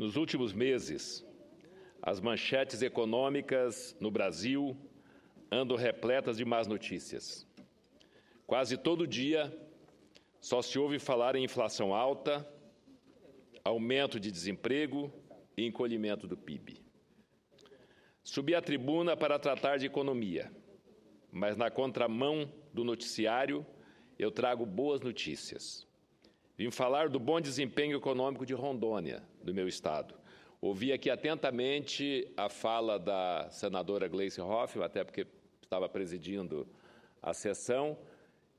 Nos últimos meses, as manchetes econômicas no Brasil andam repletas de más notícias. Quase todo dia só se ouve falar em inflação alta, aumento de desemprego e encolhimento do PIB. Subi à tribuna para tratar de economia, mas na contramão do noticiário eu trago boas notícias. Vim falar do bom desempenho econômico de Rondônia, do meu estado. Ouvi aqui atentamente a fala da senadora Gleice Hoffmann, até porque estava presidindo a sessão,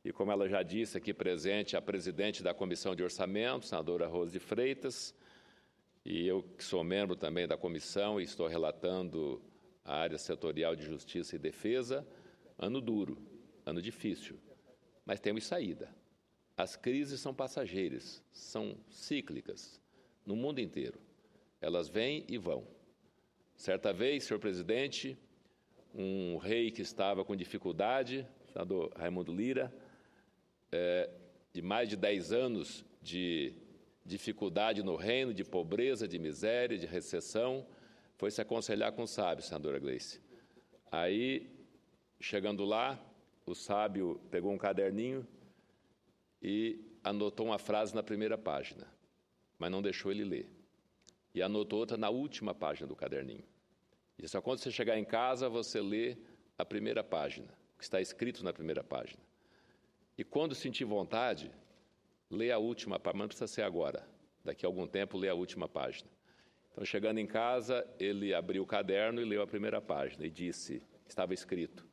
e como ela já disse aqui presente, a presidente da Comissão de Orçamento, senadora Rose de Freitas, e eu que sou membro também da comissão e estou relatando a área setorial de Justiça e Defesa, ano duro, ano difícil, mas temos saída. As crises são passageiras, são cíclicas, no mundo inteiro. Elas vêm e vão. Certa vez, senhor presidente, um rei que estava com dificuldade, o senador Raimundo Lira, de mais de 10 anos de dificuldade no reino, de pobreza, de miséria, de recessão, foi se aconselhar com o sábio, senadora Gleice. Aí, chegando lá, o sábio pegou um caderninho e anotou uma frase na primeira página, mas não deixou ele ler. E anotou outra na última página do caderninho. E só quando você chegar em casa, você lê a primeira página, o que está escrito na primeira página. E quando sentir vontade, lê a última página, mas não precisa ser agora. Daqui a algum tempo, lê a última página. Então, chegando em casa, ele abriu o caderno e leu a primeira página e disse, estava escrito,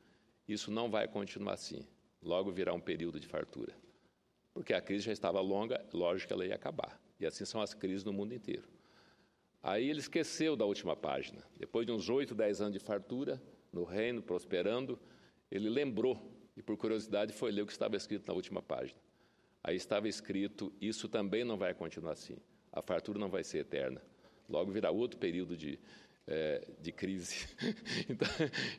isso não vai continuar assim, logo virá um período de fartura. Porque a crise já estava longa, lógico que ela ia acabar. E assim são as crises no mundo inteiro. Aí ele esqueceu da última página. Depois de uns 8, 10 anos de fartura, no reino, prosperando, ele lembrou, e por curiosidade foi ler o que estava escrito na última página. Aí estava escrito, isso também não vai continuar assim. A fartura não vai ser eterna. Logo virá outro período de crise.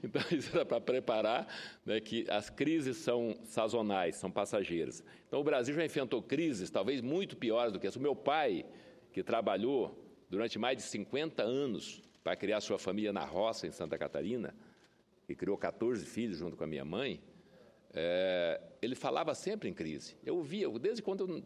Então, isso era para preparar, né, que as crises são sazonais, são passageiras. Então, o Brasil já enfrentou crises, talvez muito piores do que essa. O meu pai, que trabalhou durante mais de 50 anos para criar sua família na roça, em Santa Catarina, e criou 14 filhos junto com a minha mãe, ele falava sempre em crise. Eu ouvia, desde quando eu,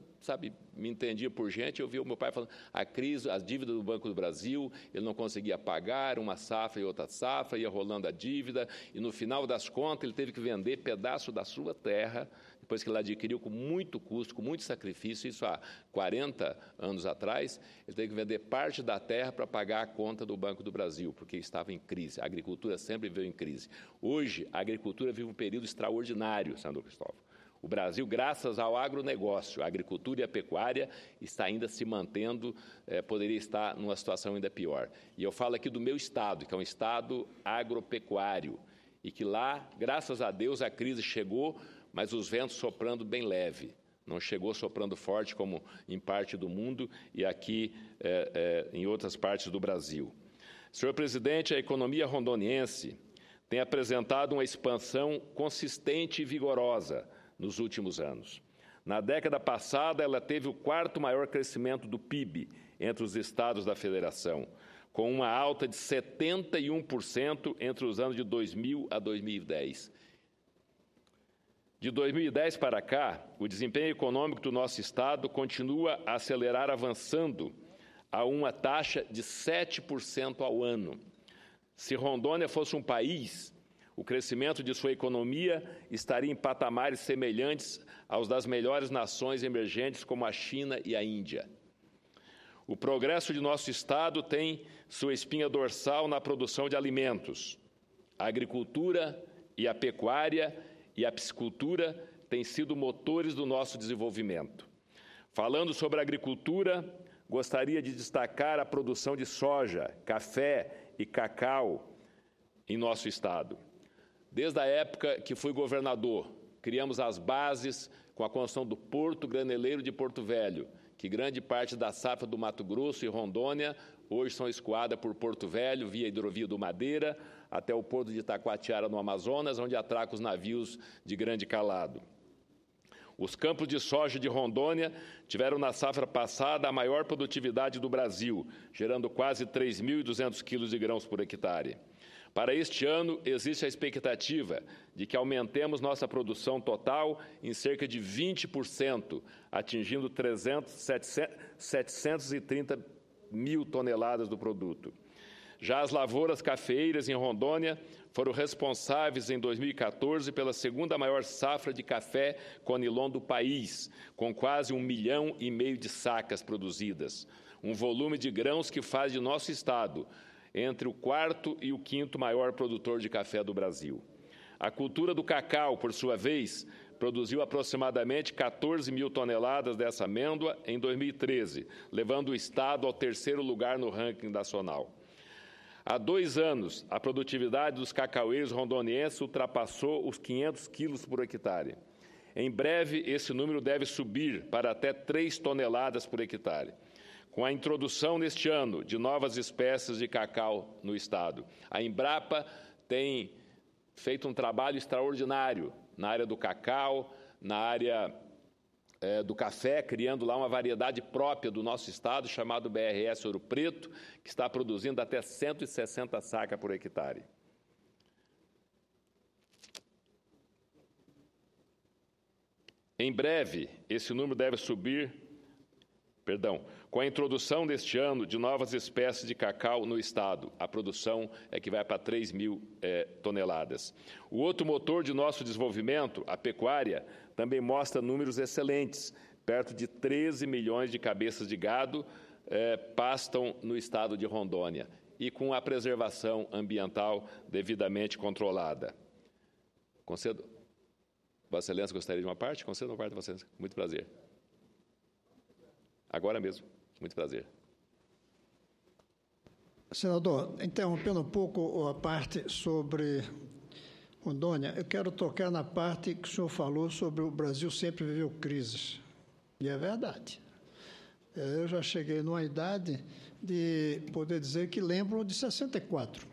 me entendia por gente, eu ouvia o meu pai falando a crise, as dívidas do Banco do Brasil, ele não conseguia pagar, uma safra e outra safra, ia rolando a dívida, e no final das contas ele teve que vender pedaço da sua terra, depois que ele adquiriu com muito custo, com muito sacrifício, isso há 40 anos atrás, ele teve que vender parte da terra para pagar a conta do Banco do Brasil, porque estava em crise. A agricultura sempre viveu em crise. Hoje, a agricultura vive um período extraordinário, senador Cristóvão. O Brasil, graças ao agronegócio, a agricultura e a pecuária, está ainda se mantendo, poderia estar numa situação ainda pior. E eu falo aqui do meu estado, que é um estado agropecuário, e que lá, graças a Deus, a crise chegou, mas os ventos soprando bem leve. Não chegou soprando forte como em parte do mundo e aqui em outras partes do Brasil. Senhor presidente, a economia rondoniense tem apresentado uma expansão consistente e vigorosa nos últimos anos. Na década passada, ela teve o quarto maior crescimento do PIB entre os estados da federação, com uma alta de 71% entre os anos de 2000 a 2010. De 2010 para cá, o desempenho econômico do nosso estado continua a acelerar, avançando a uma taxa de 7% ao ano. Se Rondônia fosse um país, o crescimento de sua economia estaria em patamares semelhantes aos das melhores nações emergentes como a China e a Índia. O progresso de nosso estado tem sua espinha dorsal na produção de alimentos. A agricultura e a pecuária e a piscicultura têm sido motores do nosso desenvolvimento. Falando sobre a agricultura, gostaria de destacar a produção de soja, café e cacau em nosso estado. Desde a época que fui governador, criamos as bases com a construção do Porto Graneleiro de Porto Velho, que grande parte da safra do Mato Grosso e Rondônia hoje são escoadas por Porto Velho, via hidrovia do Madeira, até o porto de Itacoatiara, no Amazonas, onde atraca os navios de grande calado. Os campos de soja de Rondônia tiveram na safra passada a maior produtividade do Brasil, gerando quase 3.200 quilos de grãos por hectare. Para este ano, existe a expectativa de que aumentemos nossa produção total em cerca de 20%, atingindo 730 mil toneladas do produto. Já as lavouras cafeeiras em Rondônia foram responsáveis em 2014 pela segunda maior safra de café conilon do país, com quase 1,5 milhão de sacas produzidas, um volume de grãos que faz de nosso estado entre o quarto e o quinto maior produtor de café do Brasil. A cultura do cacau, por sua vez, produziu aproximadamente 14 mil toneladas dessa amêndoa em 2013, levando o estado ao terceiro lugar no ranking nacional. Há 2 anos, a produtividade dos cacaueiros rondonienses ultrapassou os 500 quilos por hectare. Em breve, esse número deve subir para até 3 toneladas por hectare, com a introdução neste ano de novas espécies de cacau no estado. A Embrapa tem feito um trabalho extraordinário na área do cacau, na área do café, criando lá uma variedade própria do nosso estado, chamado BRS Ouro Preto, que está produzindo até 160 sacas por hectare. Em breve, esse número deve subir, com a introdução deste ano de novas espécies de cacau no estado. A produção é que vai para 3 mil toneladas. O outro motor de nosso desenvolvimento, a pecuária, também mostra números excelentes. Perto de 13 milhões de cabeças de gado pastam no estado de Rondônia e com a preservação ambiental devidamente controlada. Concedo. Vossa Excelência, gostaria de uma parte? Concedo uma parte, Vossa Excelência. Muito prazer. Agora mesmo. Muito prazer. Senador, interrompendo um pouco a parte sobre Rondônia, eu quero tocar na parte que o senhor falou sobre o Brasil sempre viveu crises. E é verdade. Eu já cheguei numa idade de poder dizer que lembro de 64.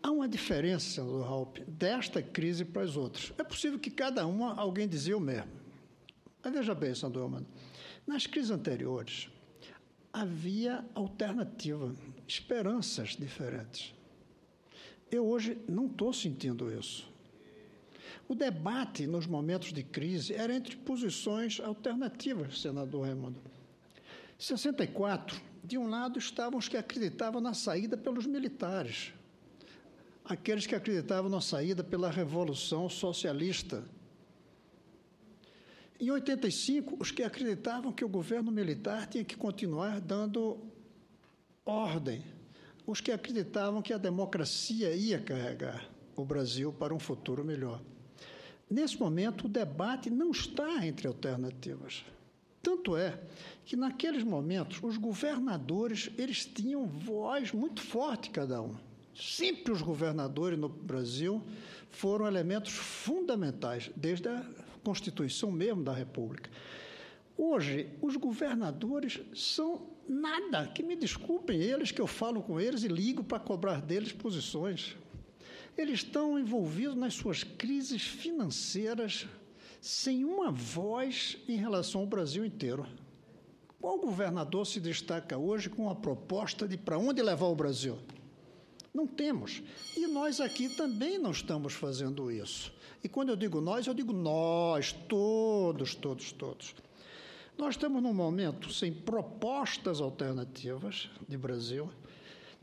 Há uma diferença, senador Raupp, desta crise para as outras. É possível que cada uma alguém dizia o mesmo. Mas veja bem, senador Romano, nas crises anteriores havia alternativa, esperanças diferentes. Eu hoje não estou sentindo isso. O debate nos momentos de crise era entre posições alternativas, senador Raimundo. Em 64, de um lado estavam os que acreditavam na saída pelos militares, aqueles que acreditavam na saída pela Revolução Socialista. Em 85, os que acreditavam que o governo militar tinha que continuar dando ordem, os que acreditavam que a democracia ia carregar o Brasil para um futuro melhor. Nesse momento, o debate não está entre alternativas. Tanto é que, naqueles momentos, os governadores eles tinham voz muito forte, cada um. Sempre os governadores no Brasil foram elementos fundamentais, desde a Constituição mesmo da República. Hoje, os governadores são nada, que me desculpem eles, que eu falo com eles e ligo para cobrar deles posições. Eles estão envolvidos nas suas crises financeiras, sem uma voz em relação ao Brasil inteiro. Qual governador se destaca hoje com a proposta de para onde levar o Brasil? Não temos. E nós aqui também não estamos fazendo isso. E quando eu digo nós todos. Nós estamos num momento sem propostas alternativas de Brasil.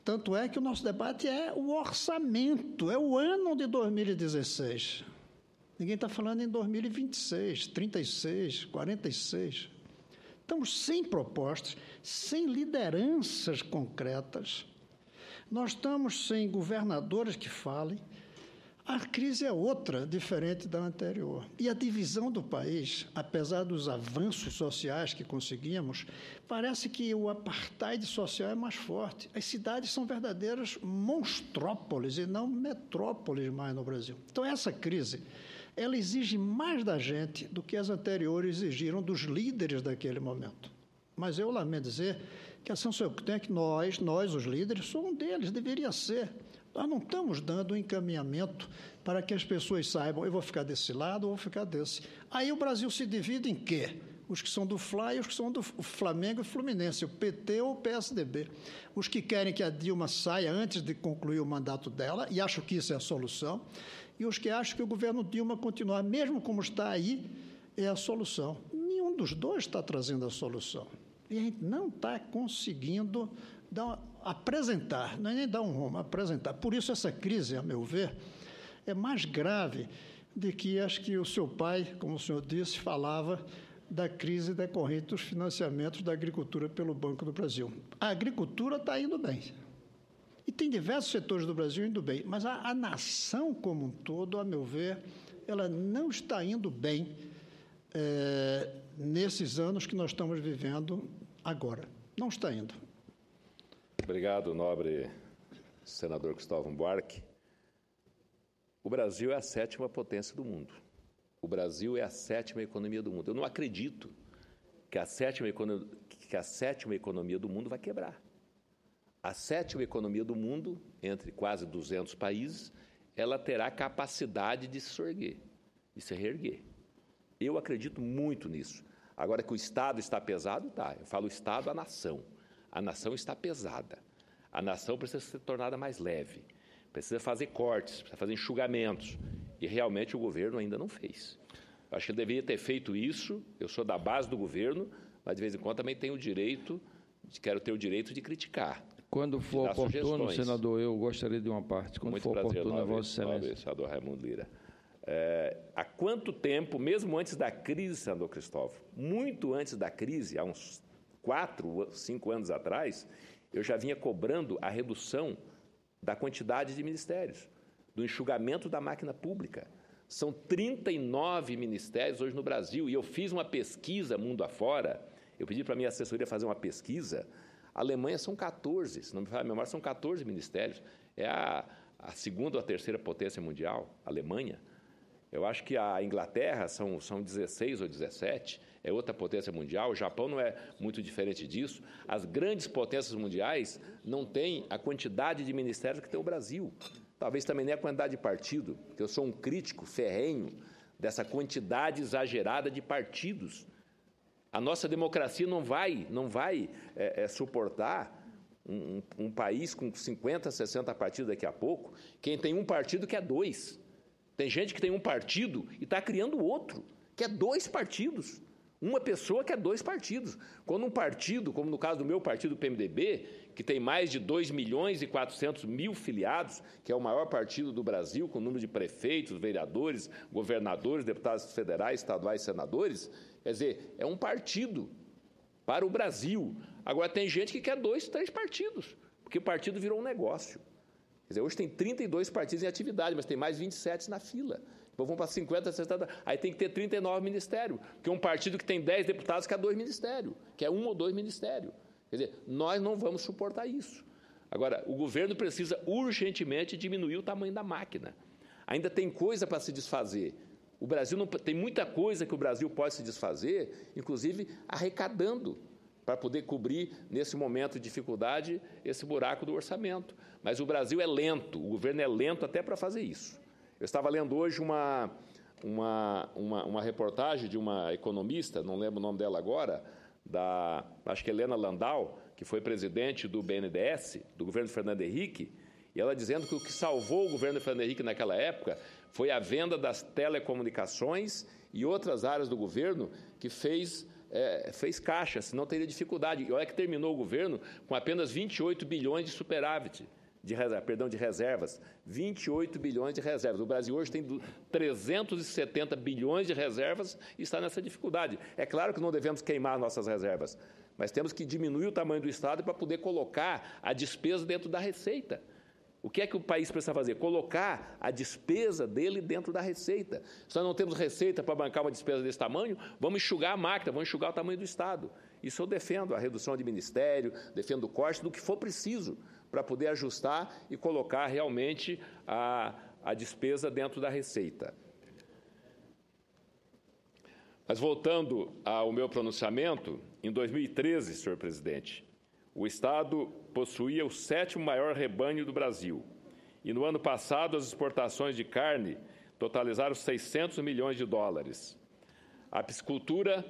Tanto é que o nosso debate é o orçamento, é o ano de 2016. Ninguém está falando em 2026, 36, 46. Estamos sem propostas, sem lideranças concretas. Nós estamos sem governadores que falem. A crise é outra, diferente da anterior. E a divisão do país, apesar dos avanços sociais que conseguimos, parece que o apartheid social é mais forte. As cidades são verdadeiras monstrópoles e não metrópoles mais no Brasil. Então, essa crise, ela exige mais da gente do que as anteriores exigiram dos líderes daquele momento. Mas eu lamento dizer que a sensação que eu tenho é que nós, os líderes, somos um deles, deveria ser. Nós não estamos dando um encaminhamento para que as pessoas saibam, eu vou ficar desse lado ou vou ficar desse. Aí o Brasil se divide em quê? Os que são do Fla e os que são do Flamengo e Fluminense, o PT ou o PSDB. Os que querem que a Dilma saia antes de concluir o mandato dela, e acham que isso é a solução, e os que acham que o governo Dilma continuar, mesmo como está aí, é a solução. Nenhum dos dois está trazendo a solução. E a gente não está conseguindo apresentar, não é nem dar um rumo, apresentar. Por isso essa crise, a meu ver, é mais grave do que acho que o seu pai, como o senhor disse, falava da crise decorrente dos financiamentos da agricultura pelo Banco do Brasil. A agricultura está indo bem. E tem diversos setores do Brasil indo bem, mas a nação como um todo, a meu ver, ela não está indo bem nesses anos que nós estamos vivendo agora. Não está indo. Obrigado, nobre senador Cristóvão Buarque. O Brasil é a 7ª potência do mundo. O Brasil é a 7ª economia do mundo. Eu não acredito que a 7ª economia do mundo vai quebrar. A 7ª economia do mundo, entre quase 200 países, ela terá capacidade de se erguer, de se reerguer. Eu acredito muito nisso. Agora que o Estado está pesado, tá. Eu falo o Estado, a nação. A nação está pesada. A nação precisa ser tornada mais leve. Precisa fazer cortes, precisa fazer enxugamentos. E realmente o governo ainda não fez. Acho que ele deveria ter feito isso. Eu sou da base do governo, mas de vez em quando também tenho o direito, quero ter o direito de criticar. Quando for oportuno, senador, eu gostaria de uma parte. Quando for oportuno, Vossa Excelência. Senador Raimundo Lira. Há quanto tempo, mesmo antes da crise, senador Cristóvão, muito antes da crise, há uns 4, 5 anos atrás, eu já vinha cobrando a redução da quantidade de ministérios, do enxugamento da máquina pública. São 39 ministérios hoje no Brasil, e eu fiz uma pesquisa mundo afora, eu pedi para a minha assessoria fazer uma pesquisa. A Alemanha são 14, se não me falha a memória, são 14 ministérios. É a 2ª ou a 3ª potência mundial, a Alemanha. Eu acho que a Inglaterra são 16 ou 17, é outra potência mundial. O Japão não é muito diferente disso. As grandes potências mundiais não têm a quantidade de ministérios que tem o Brasil. Talvez também nem a quantidade de partido, porque eu sou um crítico ferrenho dessa quantidade exagerada de partidos. A nossa democracia não vai suportar um país com 50, 60 partidos daqui a pouco. Quem tem um partido quer 2. Tem gente que tem um partido e está criando outro, quer 2 partidos. Uma pessoa quer 2 partidos. Quando um partido, como no caso do meu partido, o PMDB, que tem mais de 2.400.000 filiados, que é o maior partido do Brasil, com número de prefeitos, vereadores, governadores, deputados federais, estaduais, senadores, quer dizer, é um partido para o Brasil. Agora, tem gente que quer 2, 3 partidos, porque o partido virou um negócio. Quer dizer, hoje tem 32 partidos em atividade, mas tem mais 27 na fila. Depois vão para 50, 60, aí tem que ter 39 ministérios, porque um partido que tem 10 deputados quer 2 ministérios, quer 1 ou 2 ministérios. Quer dizer, nós não vamos suportar isso. Agora, o governo precisa urgentemente diminuir o tamanho da máquina. Ainda tem coisa para se desfazer. O Brasil não tem muita coisa que o Brasil pode se desfazer, inclusive arrecadando, para poder cobrir, nesse momento de dificuldade, esse buraco do orçamento. Mas o Brasil é lento, o governo é lento até para fazer isso. Eu estava lendo hoje uma reportagem de uma economista, não lembro o nome dela agora, acho que Helena Landau, que foi presidente do BNDES, do governo Fernando Henrique, e ela dizendo que o que salvou o governo Fernando Henrique naquela época foi a venda das telecomunicações e outras áreas do governo que fez caixa, senão teria dificuldade. E olha que terminou o governo com apenas 28 bilhões de superávit, de reservas. 28 bilhões de reservas. O Brasil hoje tem 370 bilhões de reservas e está nessa dificuldade. É claro que não devemos queimar nossas reservas, mas temos que diminuir o tamanho do Estado para poder colocar a despesa dentro da receita. O que é que o país precisa fazer? Colocar a despesa dele dentro da receita. Se nós não temos receita para bancar uma despesa desse tamanho, vamos enxugar a máquina, vamos enxugar o tamanho do Estado. Isso eu defendo, a redução de ministério, defendo o corte do que for preciso para poder ajustar e colocar realmente a despesa dentro da receita. Mas voltando ao meu pronunciamento, em 2013, senhor presidente, o Estado possuía o 7º maior rebanho do Brasil E no ano passado, as exportações de carne totalizaram 600 milhões de dólares. A piscicultura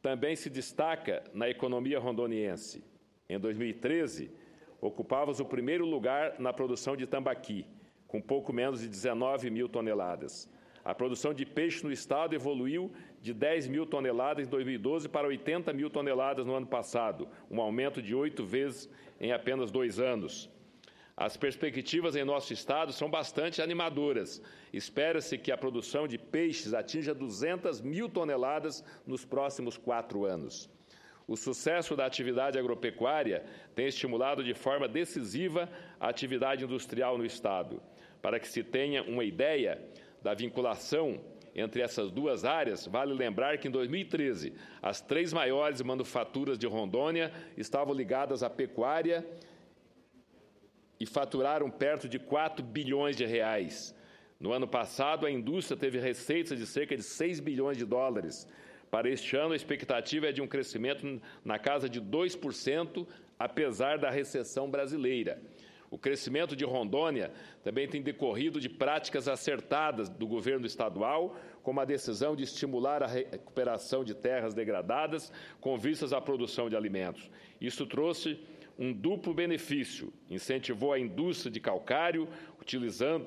também se destaca na economia rondoniense. Em 2013, ocupávamos o primeiro lugar na produção de tambaqui, com pouco menos de 19 mil toneladas. A produção de peixe no estado evoluiu de 10 mil toneladas em 2012 para 80 mil toneladas no ano passado, um aumento de 8 vezes em apenas 2 anos. As perspectivas em nosso estado são bastante animadoras. Espera-se que a produção de peixes atinja 200 mil toneladas nos próximos 4 anos. O sucesso da atividade agropecuária tem estimulado de forma decisiva a atividade industrial no estado. Para que se tenha uma ideia da vinculação entre essas duas áreas, vale lembrar que em 2013, as 3 maiores manufaturas de Rondônia estavam ligadas à pecuária e faturaram perto de 4 bilhões de reais. No ano passado, a indústria teve receitas de cerca de 6 bilhões de dólares. Para este ano, a expectativa é de um crescimento na casa de 2%, apesar da recessão brasileira. O crescimento de Rondônia também tem decorrido de práticas acertadas do governo estadual, como a decisão de estimular a recuperação de terras degradadas com vistas à produção de alimentos. Isso trouxe um duplo benefício: incentivou a indústria de calcário,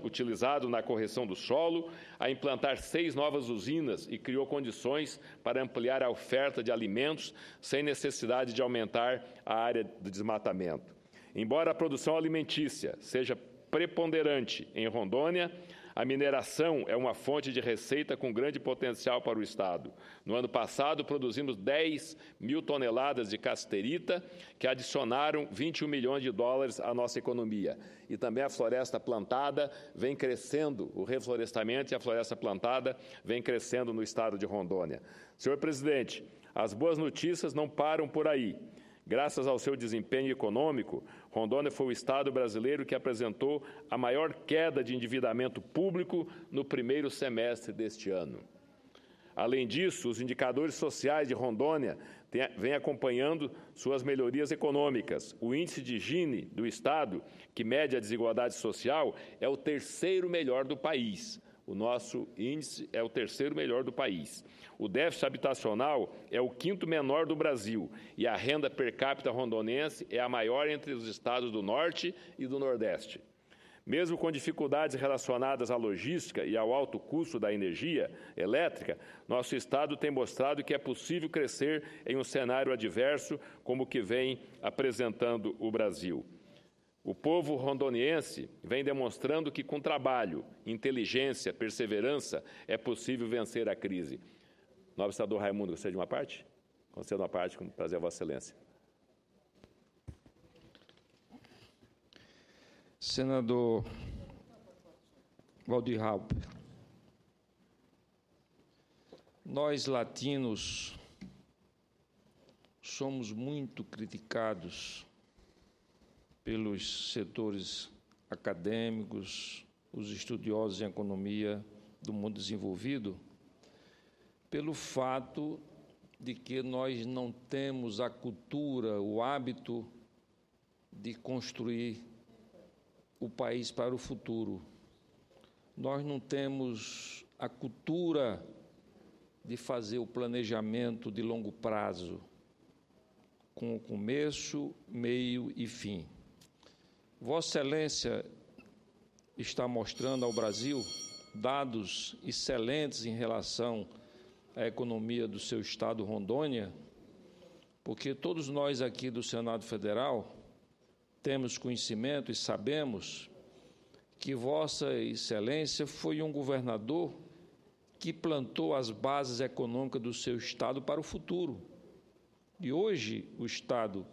utilizado na correção do solo, a implantar 6 novas usinas e criou condições para ampliar a oferta de alimentos sem necessidade de aumentar a área de desmatamento. Embora a produção alimentícia seja preponderante em Rondônia, a mineração é uma fonte de receita com grande potencial para o estado. No ano passado, produzimos 10 mil toneladas de cassiterita, que adicionaram 21 milhões de dólares à nossa economia. E também a floresta plantada vem crescendo, o reflorestamento e a floresta plantada vem crescendo no estado de Rondônia. Senhor presidente, as boas notícias não param por aí. Graças ao seu desempenho econômico, Rondônia foi o estado brasileiro que apresentou a maior queda de endividamento público no primeiro semestre deste ano. Além disso, os indicadores sociais de Rondônia vêm acompanhando suas melhorias econômicas. O índice de Gini do estado, que mede a desigualdade social, é o 3º melhor do país. O nosso índice é o 3º melhor do país. O déficit habitacional é o 5º menor do Brasil e a renda per capita rondonense é a maior entre os estados do Norte e do Nordeste. Mesmo com dificuldades relacionadas à logística e ao alto custo da energia elétrica, nosso estado tem mostrado que é possível crescer em um cenário adverso como o que vem apresentando o Brasil. O povo rondoniense vem demonstrando que, com trabalho, inteligência, perseverança, é possível vencer a crise. Nobre senador Raimundo, gostaria de uma parte? Concedo uma parte, com prazer a Vossa Excelência. Senador Waldir Halper, nós latinos somos muito criticados pelos setores acadêmicos, os estudiosos em economia do mundo desenvolvido, pelo fato de que nós não temos a cultura, o hábito de construir o país para o futuro. Nós não temos a cultura de fazer o planejamento de longo prazo, com o começo, meio e fim. Vossa Excelência está mostrando ao Brasil dados excelentes em relação à economia do seu estado, Rondônia, porque todos nós aqui do Senado Federal temos conhecimento e sabemos que Vossa Excelência foi um governador que plantou as bases econômicas do seu estado para o futuro. E hoje o estado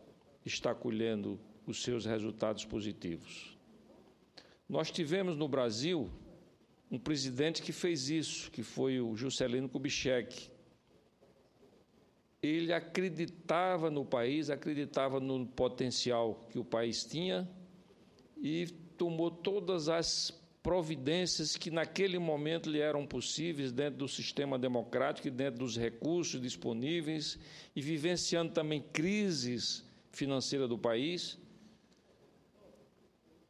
está colhendo os seus resultados positivos. Nós tivemos no Brasil um presidente que fez isso, que foi o Juscelino Kubitschek. Ele acreditava no país, acreditava no potencial que o país tinha e tomou todas as providências que naquele momento lhe eram possíveis dentro do sistema democrático e dentro dos recursos disponíveis e vivenciando também crises financeiras do país.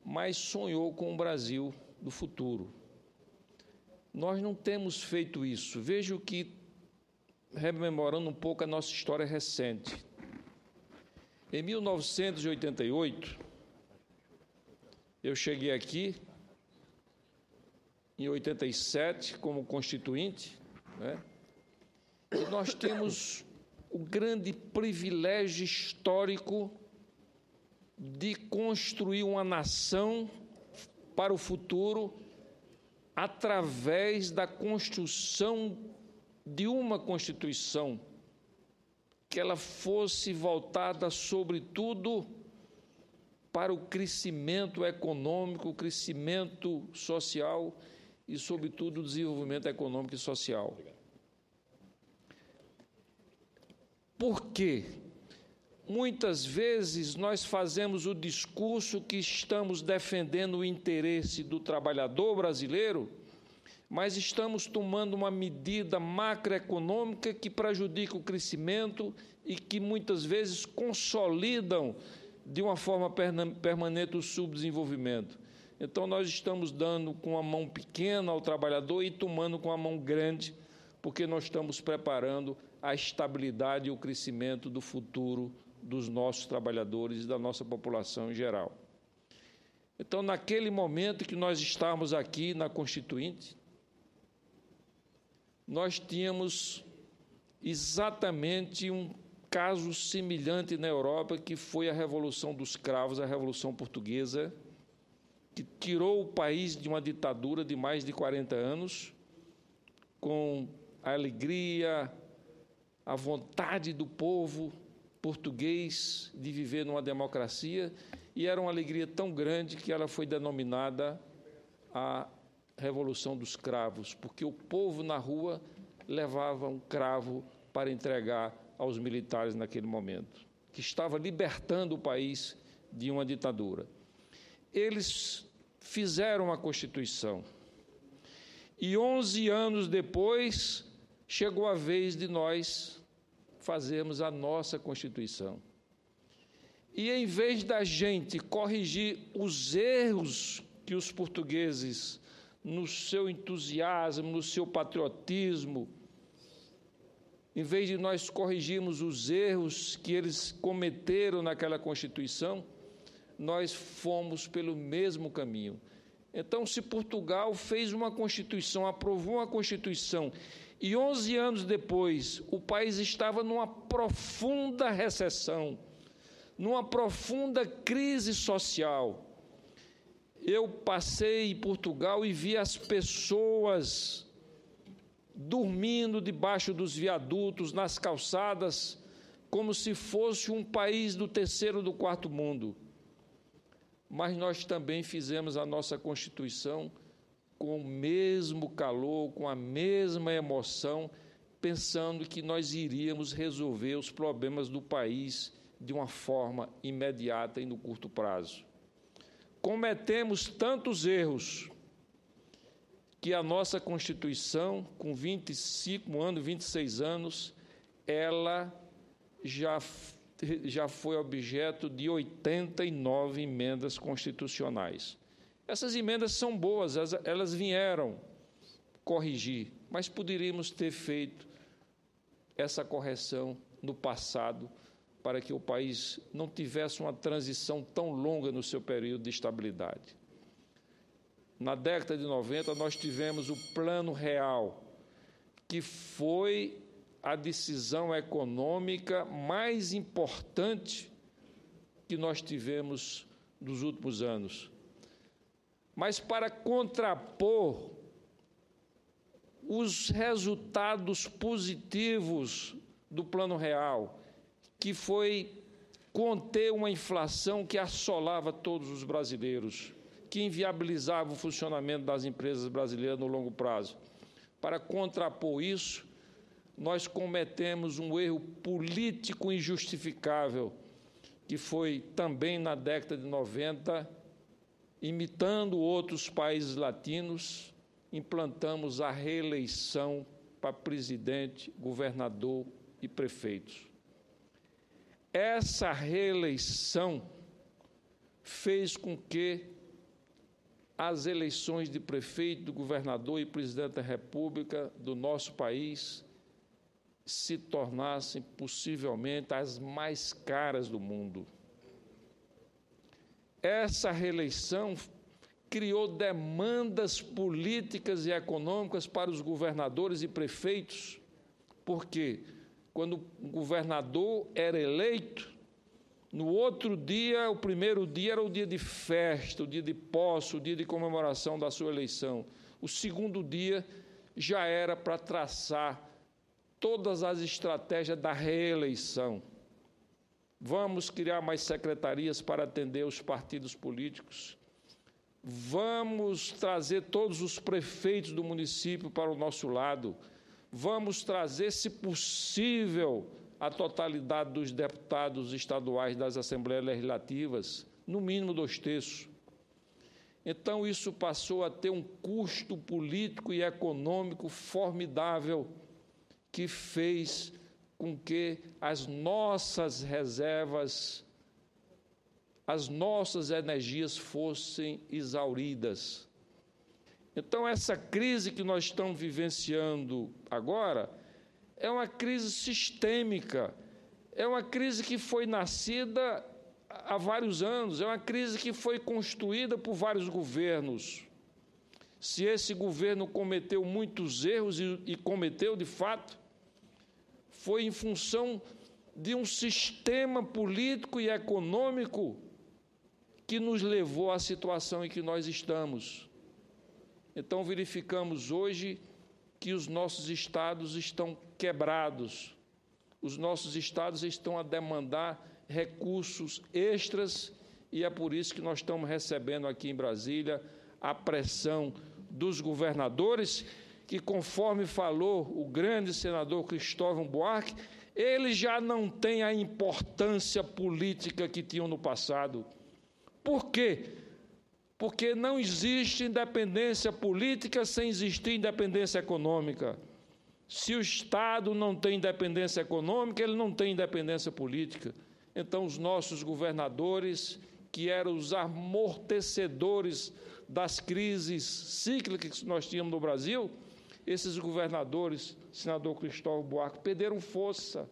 mas sonhou com o Brasil do futuro. Nós não temos feito isso. Vejo que, rememorando um pouco a nossa história recente, em 1988, eu cheguei aqui, em 87, como constituinte, né? E nós temos o grande privilégio histórico de construir uma nação para o futuro através da construção de uma Constituição que ela fosse voltada, sobretudo, para o crescimento econômico, o crescimento social e, sobretudo, o desenvolvimento econômico e social. Por quê? Muitas vezes nós fazemos o discurso que estamos defendendo o interesse do trabalhador brasileiro, mas estamos tomando uma medida macroeconômica que prejudica o crescimento e que muitas vezes consolidam de uma forma permanente o subdesenvolvimento. Então, nós estamos dando com a mão pequena ao trabalhador e tomando com a mão grande, porque nós estamos preparando a estabilidade e o crescimento do futuro dos nossos trabalhadores e da nossa população em geral. Então, naquele momento que nós estávamos aqui na Constituinte, nós tínhamos exatamente um caso semelhante na Europa, que foi a Revolução dos Cravos, a Revolução Portuguesa, que tirou o país de uma ditadura de mais de 40 anos, com a alegria, a vontade do povo português de viver numa democracia, e era uma alegria tão grande que ela foi denominada a Revolução dos Cravos, porque o povo na rua levava um cravo para entregar aos militares naquele momento, que estava libertando o país de uma ditadura. Eles fizeram a Constituição, e 11 anos depois chegou a vez de nós fazermos a nossa Constituição. E em vez da gente corrigir os erros que os portugueses, no seu entusiasmo, no seu patriotismo, em vez de nós corrigirmos os erros que eles cometeram naquela Constituição, nós fomos pelo mesmo caminho. Então, se Portugal fez uma Constituição, aprovou uma Constituição, e 11 anos depois o país estava numa profunda recessão, numa profunda crise social. Eu passei em Portugal e vi as pessoas dormindo debaixo dos viadutos, nas calçadas, como se fosse um país do terceiro ou do quarto mundo. Mas nós também fizemos a nossa Constituição com o mesmo calor, com a mesma emoção, pensando que nós iríamos resolver os problemas do país de uma forma imediata e no curto prazo. Cometemos tantos erros que a nossa Constituição, com 25 anos, 26 anos, ela já foi objeto de 89 emendas constitucionais. Essas emendas são boas, elas vieram corrigir, mas poderíamos ter feito essa correção no passado para que o país não tivesse uma transição tão longa no seu período de estabilidade. Na década de 90, nós tivemos o Plano Real, que foi a decisão econômica mais importante que nós tivemos nos últimos anos. Mas para contrapor os resultados positivos do Plano Real, que foi conter uma inflação que assolava todos os brasileiros, que inviabilizava o funcionamento das empresas brasileiras no longo prazo. Para contrapor isso, nós cometemos um erro político injustificável, que foi também na década de 90, imitando outros países latinos, implantamos a reeleição para presidente, governador e prefeitos. Essa reeleição fez com que as eleições de prefeito, do governador e presidente da República do nosso país se tornassem possivelmente as mais caras do mundo. Essa reeleição criou demandas políticas e econômicas para os governadores e prefeitos, porque quando o governador era eleito, no outro dia, o primeiro dia era o dia de festa, o dia de posse, o dia de comemoração da sua eleição. O segundo dia já era para traçar todas as estratégias da reeleição. Vamos criar mais secretarias para atender os partidos políticos. Vamos trazer todos os prefeitos do município para o nosso lado. Vamos trazer, se possível, a totalidade dos deputados estaduais das Assembleias Legislativas, no mínimo 2/3. Então, isso passou a ter um custo político e econômico formidável, que fez com que as nossas reservas, as nossas energias fossem exauridas. Então, essa crise que nós estamos vivenciando agora é uma crise sistêmica, é uma crise que foi nascida há vários anos, é uma crise que foi construída por vários governos. Se esse governo cometeu muitos erros, e cometeu de fato, foi em função de um sistema político e econômico que nos levou à situação em que nós estamos. Então, verificamos hoje que os nossos estados estão quebrados, os nossos estados estão a demandar recursos extras, e é por isso que nós estamos recebendo aqui em Brasília a pressão dos governadores, que, conforme falou o grande senador Cristóvão Buarque, eles já não têm a importância política que tinham no passado. Por quê? Porque não existe independência política sem existir independência econômica. Se o Estado não tem independência econômica, ele não tem independência política. Então, os nossos governadores, que eram os amortecedores das crises cíclicas que nós tínhamos no Brasil, esses governadores, senador Cristóvão Buarque, perderam força.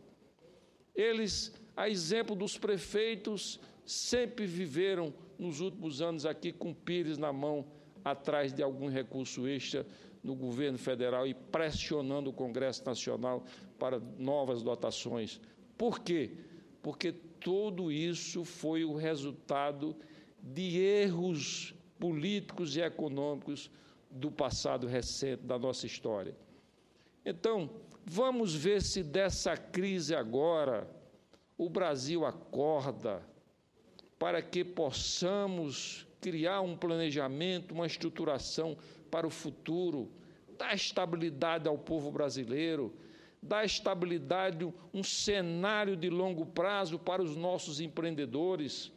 Eles, a exemplo dos prefeitos, sempre viveram nos últimos anos aqui com pires na mão, atrás de algum recurso extra no governo federal e pressionando o Congresso Nacional para novas dotações. Por quê? Porque tudo isso foi o resultado de erros políticos e econômicos do passado recente da nossa história. Então, vamos ver se dessa crise agora o Brasil acorda, para que possamos criar um planejamento, uma estruturação para o futuro, dar estabilidade ao povo brasileiro, dar estabilidade, um cenário de longo prazo para os nossos empreendedores,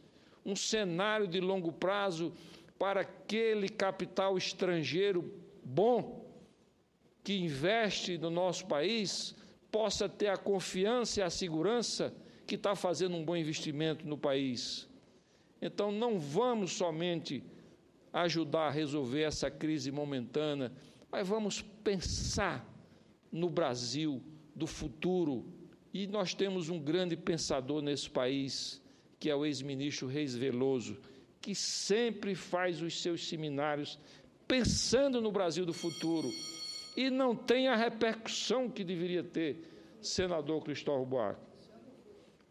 um cenário de longo prazo para aquele capital estrangeiro bom que investe no nosso país, possa ter a confiança e a segurança que está fazendo um bom investimento no país. Então, não vamos somente ajudar a resolver essa crise momentânea, mas vamos pensar no Brasil do futuro. E nós temos um grande pensador nesse país, que é o ex-ministro Reis Veloso, que sempre faz os seus seminários pensando no Brasil do futuro e não tem a repercussão que deveria ter, senador Cristóvão Buarque.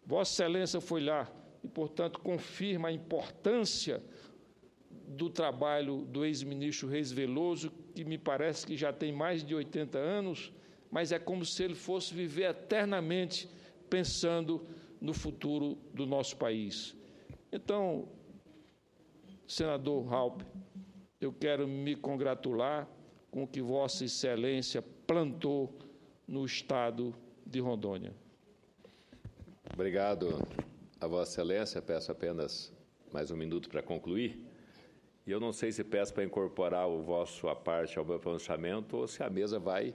Vossa Excelência foi lá e, portanto, confirma a importância do trabalho do ex-ministro Reis Veloso, que me parece que já tem mais de 80 anos, mas é como se ele fosse viver eternamente pensando no futuro do nosso país. Então, senador Raupp, eu quero me congratular com o que Vossa Excelência plantou no estado de Rondônia. Obrigado a Vossa Excelência. Peço apenas mais um minuto para concluir. E eu não sei se peço para incorporar a parte ao meu pronunciamento ou se a mesa vai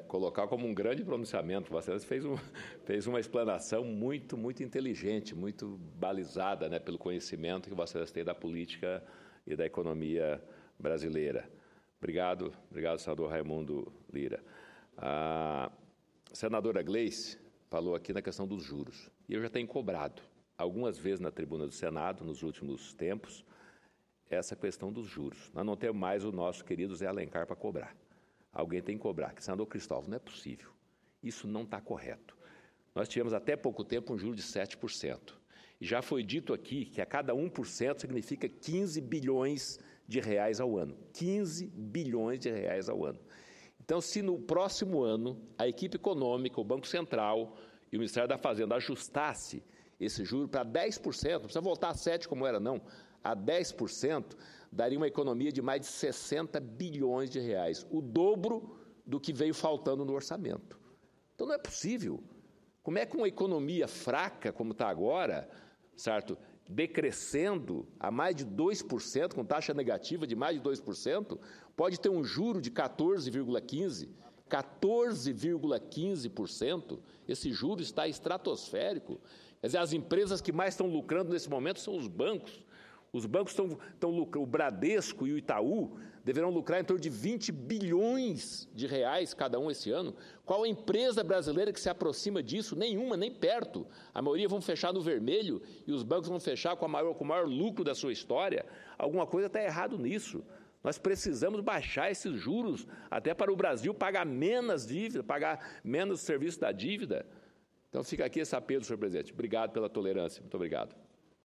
colocar como um grande pronunciamento. Vossa Excelência fez uma explanação muito inteligente, muito balizada, né, pelo conhecimento que Vossa Excelência tem da política e da economia brasileira. Obrigado, senador Raimundo Lira. A senadora Gleice falou aqui na questão dos juros, e eu já tenho cobrado algumas vezes na tribuna do Senado, nos últimos tempos, essa questão dos juros. Nós não temos mais o nosso querido Zé Alencar para cobrar. Alguém tem que cobrar. Senador Cristóvão, não é possível. Isso não está correto. Nós tivemos até pouco tempo um juro de 7%. E já foi dito aqui que a cada 1% significa 15 bilhões de reais ao ano. 15 bilhões de reais ao ano. Então, se no próximo ano a equipe econômica, o Banco Central e o Ministério da Fazenda ajustasse esse juro para 10%, não precisa voltar a 7% como era, não, a 10%, daria uma economia de mais de 60 bilhões de reais, o dobro do que veio faltando no orçamento. Então, não é possível. Como é que uma economia fraca, como está agora, certo, decrescendo a mais de 2%, com taxa negativa de mais de 2%, pode ter um juro de 14,15%. 14,15%, esse juro está estratosférico. Quer dizer, as empresas que mais estão lucrando nesse momento são os bancos. Os bancos estão lucrando, o Bradesco e o Itaú deverão lucrar em torno de 20 bilhões de reais cada um esse ano. Qual a empresa brasileira que se aproxima disso? Nenhuma, nem perto. A maioria vão fechar no vermelho e os bancos vão fechar com o maior lucro da sua história. Alguma coisa está errado nisso. Nós precisamos baixar esses juros até para o Brasil pagar menos dívida, pagar menos serviço da dívida. Então, fica aqui esse apelo, senhor presidente. Obrigado pela tolerância. Muito obrigado.